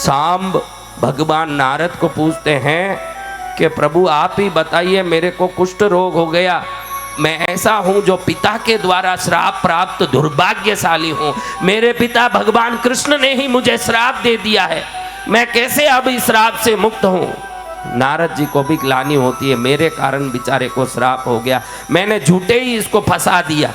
सांब भगवान नारद को पूछते हैं कि प्रभु आप ही बताइए, मेरे को कुष्ठ रोग हो गया, मैं ऐसा हूं जो पिता के द्वारा श्राप प्राप्त दुर्भाग्यशाली हूं, मेरे पिता भगवान कृष्ण ने ही मुझे श्राप दे दिया है, मैं कैसे अब इस श्राप से मुक्त हूं। नारद जी को भी ग्लानि होती है, मेरे कारण बेचारे को श्राप हो गया, मैंने झूठे ही इसको फंसा दिया,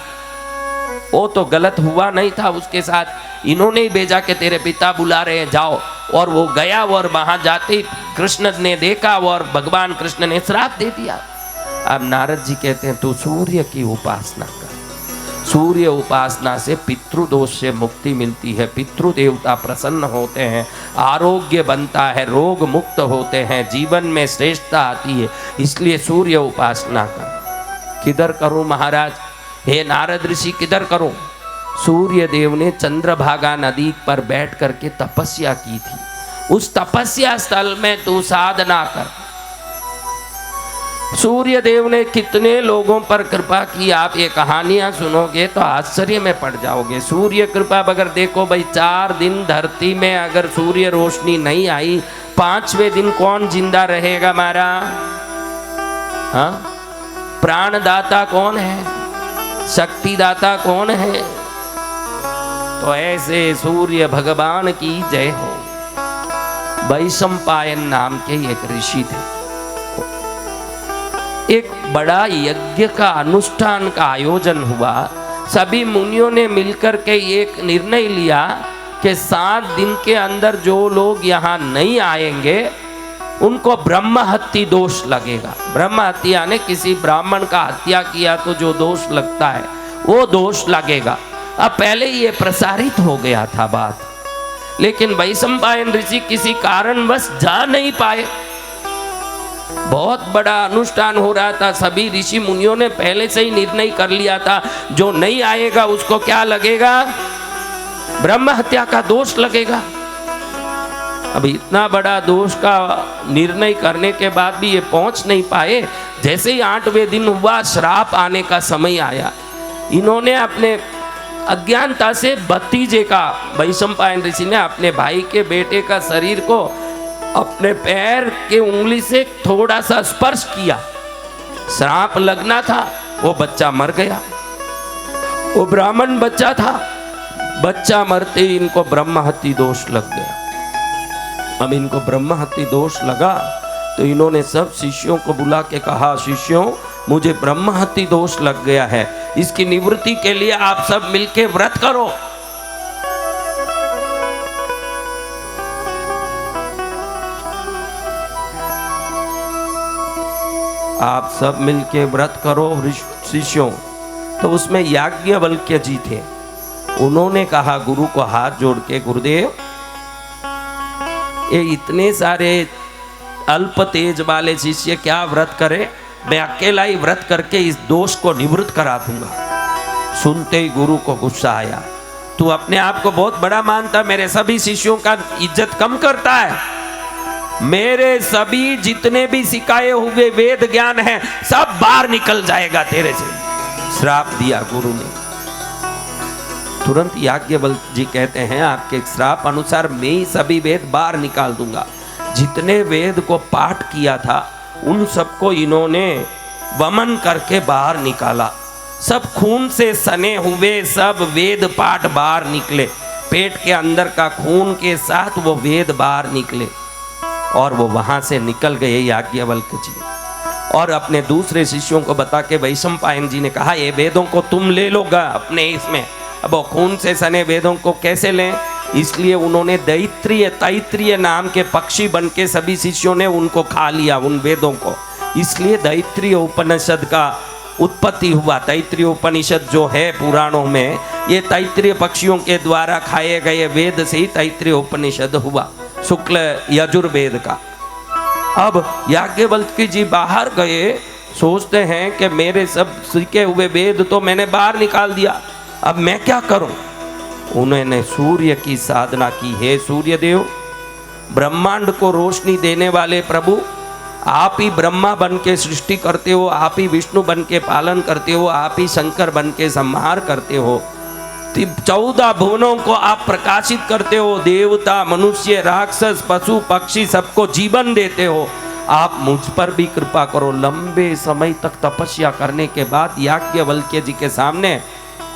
वो तो गलत हुआ नहीं था उसके साथ, इन्होंने ही भेजा कि तेरे पिता बुला रहे हैं जाओ, और वो गया और वहां जाते ही कृष्ण ने देखा और भगवान कृष्ण ने श्राप दे दिया। अब नारद जी कहते हैं तू सूर्य की उपासना कर, सूर्य उपासना से पितृदोष से मुक्ति मिलती है, पितृ देवता प्रसन्न होते हैं, आरोग्य बनता है, रोग मुक्त होते हैं, जीवन में श्रेष्ठता आती है, इसलिए सूर्य उपासना कर। किधर करूं महाराज, हे नारद ऋषि किधर करूं। सूर्य देव ने चंद्रभागा नदी पर बैठ करके तपस्या की थी, उस तपस्या स्थल में तू साधना कर। सूर्य देव ने कितने लोगों पर कृपा की, आप ये कहानियां सुनोगे तो आश्चर्य में पड़ जाओगे। सूर्य कृपा अगर देखो भाई, 4 दिन धरती में अगर सूर्य रोशनी नहीं आई, 5वें दिन कौन जिंदा रहेगा हमारा? हाँ, प्राणदाता कौन है, शक्तिदाता कौन है? तो ऐसे सूर्य भगवान की जय हो। वैशंपायन नाम के एक ऋषि थे, एक बड़ा यज्ञ का अनुष्ठान का आयोजन हुआ, सभी मुनियों ने मिलकर के एक निर्णय लिया कि 7 दिन के अंदर जो लोग यहाँ नहीं आएंगे उनको ब्रह्म हत्या दोष लगेगा। ब्रह्म हत्या ने किसी ब्राह्मण का हत्या किया तो जो दोष लगता है वो दोष लगेगा। अब पहले ये प्रसारित हो गया था बात, लेकिन वैशंपायन ऋषि किसी कारणवश जा नहीं पाए। बहुत बड़ा अनुष्ठान हो रहा था, सभी ऋषि मुनियों ने पहले से ही निर्णय कर लिया था जो नहीं आएगा उसको क्या लगेगा? ब्रह्म हत्या का दोष लगेगा। अब इतना बड़ा दोष का निर्णय करने के बाद भी ये पहुंच नहीं पाए। जैसे ही 8वें दिन हुआ, श्राप आने का समय आया, इन्होंने अपने अज्ञानता से भतीजे का, वैशंपायन ऋषि ने अपने भाई के बेटे का शरीर को अपने पैर के उंगली से थोड़ा सा स्पर्श किया, श्राप लगना था, वो बच्चा मर गया। वो ब्राह्मण बच्चा था, बच्चा मरते ही इनको ब्रह्म हत्या दोष लग गया। अब इनको ब्रह्म हत्या दोष लगा तो इन्होंने सब शिष्यों को बुला के कहा, शिष्यों मुझे ब्रह्म हत्या दोष लग गया है, इसकी निवृत्ति के लिए आप सब मिलके व्रत करो। आप सब मिलके व्रत करो शिष्यों। तो उसमें याज्ञवल्क्य जी थे, उन्होंने कहा गुरु को हाथ जोड़ के, गुरुदेव ये इतने सारे अल्प तेज वाले शिष्य क्या व्रत करे, मैं अकेला ही व्रत करके इस दोष को निवृत्त करा दूंगा। सुनते ही गुरु को गुस्सा आया, तू अपने आप को बहुत बड़ा मानता, मेरे सभी शिष्यों का इज्जत कम करता है, मेरे सभी जितने भी सिखाए हुए वेद ज्ञान है सब बाहर निकल जाएगा तेरे से। श्राप दिया गुरु ने। तुरंत याज्ञवल्क्य जी कहते हैं, आपके श्राप अनुसार मैं ही सभी वेद बाहर निकाल दूंगा। जितने वेद को पाठ किया था उन सबको इन्होंने वमन करके बाहर निकाला। सब खून से सने हुए सब वेद पाठ बाहर निकले, पेट के अंदर का खून के साथ वो वेद बाहर निकले और वो वहां से निकल गए याज्ञवल्क्य जी। और अपने दूसरे शिष्यों को बता के वैशंपायन जी ने कहा, ये वेदों को तुम ले लोगा अपने इसमें। अब वो खून से सने वेदों को कैसे लें, इसलिए उन्होंने तैत्तिरीय नाम के पक्षी बन के सभी शिष्यों ने उनको खा लिया उन वेदों को। इसलिए तैत्तिरीय उपनिषद का उत्पत्ति हुआ। तैत्तिरीय उपनिषद जो है पुराणों में, ये तैत्तिरीय पक्षियों के द्वारा खाए गए वेद से ही तैत्तिरीय उपनिषद हुआ, शुक्ल यजुर्वेद का। अब याज्ञवल्क्य जी बाहर गए, सोचते हैं कि मेरे सब सीखे हुए वेद तो मैंने बाहर निकाल दिया, अब मैं क्या करूं। उन्होंने सूर्य की साधना की। हे सूर्य देव, ब्रह्मांड को रोशनी देने वाले प्रभु, आप ही ब्रह्मा बन के सृष्टि करते हो, आप ही विष्णु बन के पालन करते हो, आप ही शंकर बन के संहार करते हो। 14 भुवनों को आप प्रकाशित करते हो, देवता मनुष्य राक्षस पशु पक्षी सबको जीवन देते हो, आप मुझ पर भी कृपा करो। लंबे समय तक तपस्या करने के बाद याज्ञवल्क्य जी के सामने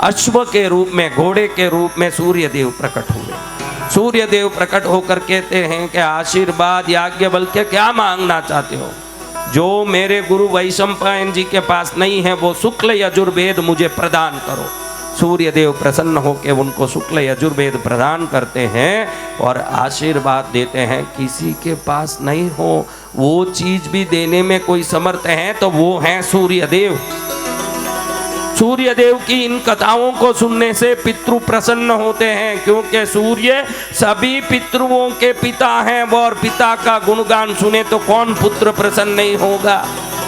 अश्व के रूप में, घोड़े के रूप में सूर्य देव प्रकट हुए। सूर्य देव प्रकट होकर कहते हैं कि आशीर्वाद याज्ञवल्क्य, क्या मांगना चाहते हो? जो मेरे गुरु वैशंपायन जी के पास नहीं है वो शुक्ल यजुर्वेद मुझे प्रदान करो। सूर्य देव प्रसन्न होकर उनको शुक्ल यजुर्वेद प्रदान करते हैं और आशीर्वाद देते हैं, किसी के पास नहीं हो वो चीज भी देने में कोई समर्थ है तो वो है सूर्य देव। सूर्य देव की इन कथाओं को सुनने से पितृ प्रसन्न होते हैं, क्योंकि सूर्य सभी पितृओं के पिता हैं, और पिता का गुणगान सुने तो कौन पुत्र प्रसन्न नहीं होगा।